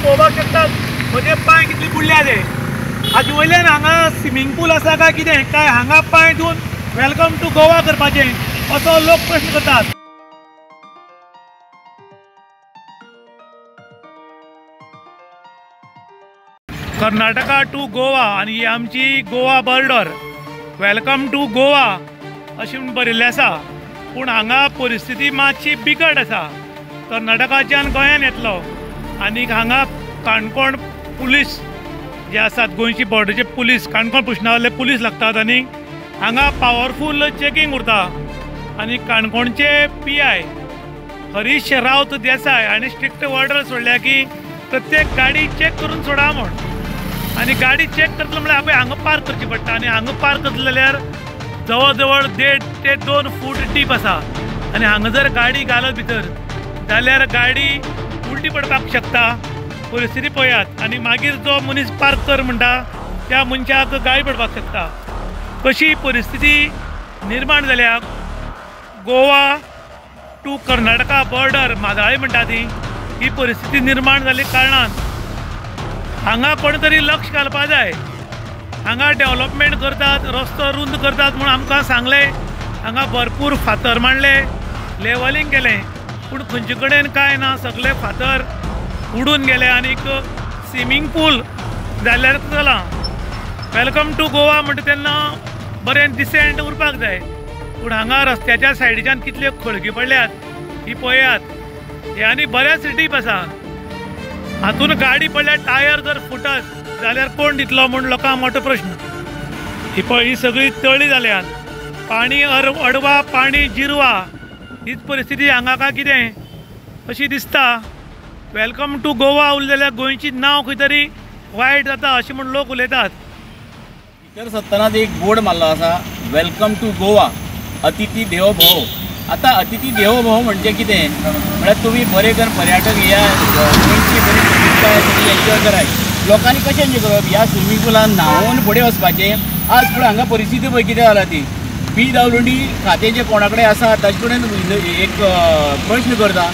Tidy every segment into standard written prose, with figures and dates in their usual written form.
पळोवपाक शकतात म्हजे पांय कितले बुडल्या ते हाजे वयल्यान हांगा स्विमींग पूल आसा काय कितें काय हांगा पांय धुवन वेलकम टू गोवा करपाचें असो लोक प्रश्न करतात। कर्नाटका टू गोवा आनी ही आमची Goa border welcome to Goa अशें म्हणून बरयल्लें आसा, पूण हांगा परिस्थिती मातशी बिकट आसा। कर्नाटकाच्यान गोंयान येतलो आनीक हांगा काणकोण पुलीस जे आसात, गोंयची बॉर्डरचे पुलीस काणकोण पुशनावाले पुलीस लागतात आनी हांगा पावरफूल चेकिंग उरता। आनी काणकोणचे PI हरीश रावत देसाय हांणी स्ट्रिक्ट ऑर्डर सोडल्या की प्रत्येक गाडी चेक करून सोडा म्हण। आनी गाडी चेक करतलो म्हळ्यार आपणें हांगा पार्क करची पडटा आनी हांगा पार्क करतलो जाल्यार जवळ जवळ 1.5 ते 2 फूट डीप आसा आनी हांगा जर गाडी घालत भितर जाल्यार गाडी उलटी पडपाक शकता। परिस्थिती पळयात आनी मागीर जो मनीस पार्क कर म्हणटा त्या मनशाक गाळी पडपाक शकता। कशी परिस्थिती निर्माण जाल्या गोवा टू कर्नाटका बॉर्डर मादाळी म्हणटा ती ही परिस्थिती निर्माण जाल्ले कारणान हांगा कोण तरी लक्ष घालपाक जाय। हांगा डेव्हलपमेंट करतात, रस्तो रुंद करतात म्हणून आमकां सांगलें, हांगा भरपूर फातर मांडले, लेवलिंग केलें, पूण खंयचे कडेन कांय ना, सगळे फातर उडून गेले आनीक स्विमींग पूल जाल्यार चला। वेलकम टू गोवा म्हणटा तेन्ना बरें डिसेंट उरपाक जाय, पूण हांगा रस्त्याच्या सायडीच्यान कितल्यो खडकी पडल्यात ही पळयात। हे आनी बरेंच डीप आसा, हातून गाडी पडल्यार टायर जर फुटत जाल्यार कोण दितलो म्हूण लोकांक मोठो प्रश्न। ही पळय ही सगळी तळी जाल्यात, पाणी अडवा पाणी जिरवा हीच परिस्थिती हांगा काय कितें अशी दिसता। वेलकम टू गोवा उरलें जाल्यार गोंयची नांव खंय तरी वायट जाता अशें म्हूण लोक उलयतात। भितर सरतानाच एक बोर्ड मारलो आसा वेलकम टू गोवा अतिथी देवो भव। आता अतिथी देवो भव म्हणजे कितें म्हळ्यार तुमी बरे जर पर्यटक या गोंयची बरी प्रतिष्ठाय तुमी एन्जॉय कराय। लोकांनी कशें एन्जॉय करप, ह्या स्विमींग पूलान न्हांवून फुडें वचपाचें। आज फुडें हांगा परिस्थिती पळय कितें जाला ती PWD खातें जे कोणा कडेन आसा ताचे कडेन एक प्रश्न करता,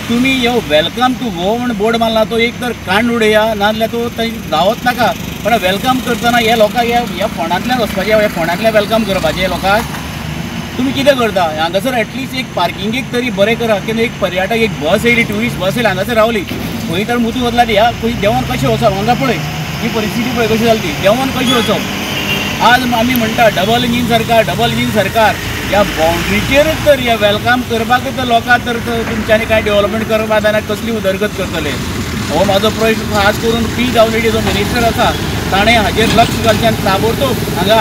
तुमी ह्यो वेलकम टू गोवा म्हूण बोर्ड मारला तो एक तर कांड उडया नाजाल्यार तो धांवत नाका, पण वेलकम करतना हे लोकांक ह्या फोंडांतल्यान वचपाचें, ह्या फोंडांतल्यान वेलकम करपाचें लोकांक तुमी कितें करता। हांगासर एटलिस्ट एक पार्किंगेक तरी बरें करा, कित्याक एक पर्यटक एक बस येयली, ट्युरिस्ट बस येयली हांगासर रावली, खंय तर मुतू वतला ती ह्या देंवोन कशें वचप। हांगा पळय ही परिस्थिती पळय कशी जाली ती, देंवोन कशें वचप। आज आमी म्हणटा डबल इंजीन सरकार ह्या बाउंड्रीचेरच तर ह्या वेलकम करपाक तर लोकांक तर तुमच्यांनी कांय डेव्हलपमेंट करपाक जायना, कसली उदरगत करतले हो म्हाजो प्रश्न। खास करून PWD जो मिनिस्टर आसा ताणें हाजेर लक्ष घालचें आनी ताबडतोब हांगा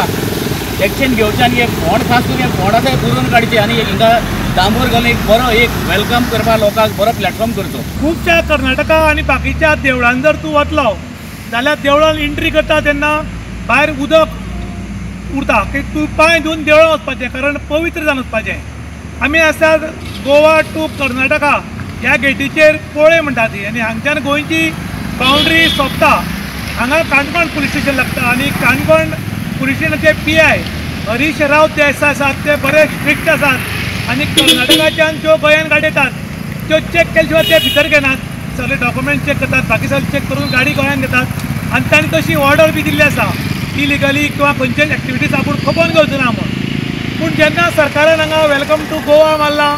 एक्शन घेवचें आनी हे फोंड खास करून हे फोंड आसा पुरून काडचें आनी हिंगा डांबोर घालून एक बरो एक वेलकम करपाक लोकांक बरो प्लॅटफॉर्म करचो। खुबशा कर्नाटका आनी बाकीच्या देवळांत जर तूं वतलो जाल्यार देवळान एंट्री करता तेन्ना भायर उदक उरता की तूं पांय धुवन देवळां वचपाचें, कारण पवित्र जावन वचपाचें। आमी आसात गोवा टू कर्नाटका ह्या गेटीचेर पोळे म्हणटा ती आनी हांगच्यान गोंयची बाउंड्री सोंपता। हांगा काणकोण पुलीस स्टेशन लागता आनी काणकोण पुलीस स्टेशनाचे PI हरीश रावत देसाय आसात ते बरे स्ट्रिक्ट आसात आनी कर्नाटकाच्यान ज्यो गोंयान गाडी येतात त्यो चेक केले शिवाय ते भितर घेनात, सगळे डॉक्युमेंट चेक करतात, बाकी सगळे चेक करून गाडी गोंयान घेतात आनी तांणी तशी ऑर्डर बी दिल्ली आसा इलिगली किंवा खंयच्याच एक्टिविटीज आपूण खपोवन घेवचो ना म्हूण। पूण जेन्ना सरकारान हांगा वेलकम टू गोवा मारला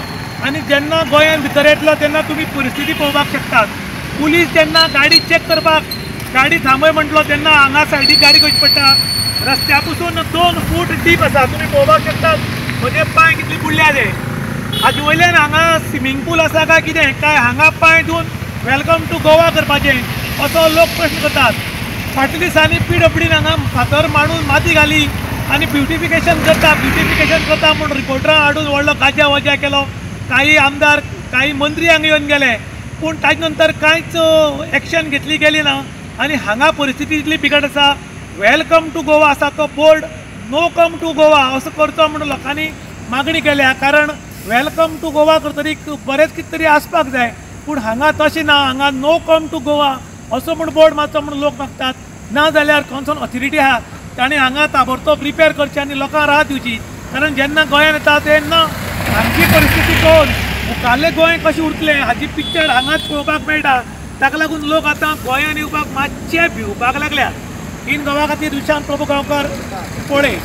आनी जेन्ना गोंयान भितर येतलो तेन्ना तुमी परिस्थिती पळोवपाक शकतात। पुलीस जेन्ना गाडी चेक करपाक गाडी थांबय म्हणटलो तेन्ना हांगा सायडीक गाडी घेवची पडटा, रस्त्या पसून 2 फूट डीप आसा, तुमी पळोवपाक शकतात म्हजे पांय कितले बुडल्या ते। हाजे वयल्यान हांगा स्विमींग पूल आसा काय कितें काय हांगा पांय धुवन वेलकम टू गोवा करपाचें असो लोक प्रश्न करतात। फाटल्या दिसांनी PWDन हांगा फातर मांडून माती घाली आनी ब्युटिफिकेशन करता म्हूण रिपोर्टरां हाडून व्हडलो गाजा वजा केलो, काही आमदार काही मंत्री हांगा येवन गेले, पूण ताजे नंतर कांयच एक्शन घेतली गेली ना आनी हांगा परिस्थिती इतली बिकट आसा। वेलकम टू गोवा आसा तो बोर्ड नो कम टू गोवा असो करचो म्हणून लोकांनी मागणी केल्या, कारण वेलकम टू गोवा करतरी बरेच कितें तरी आसपाक जाय, पूण हांगा तशें ना, हांगा नो कम टू गोवा असो म्हूण बोर्ड मारचो म्हणून लोक मागतात। ना जाल्यार कॉन्सर्न ऑथॉरिटी आहा ताणें हांगा ताबडतोब रिपेर करचें आनी लोकांक राहत दिवची, कारण जेन्ना गोंयान येता तेन्ना हांगची परिस्थिती पळोवन मुखाल्लें गोंय कशें उरतलें हाची पिक्चर हांगाच पळोवपाक मेळटा। ताका लागून लोक आतां गोंयांत येवपाक मातशे भिवपाक लागल्यात. इन गोवा खातीर विशांत प्रभू गांवकर पुणे.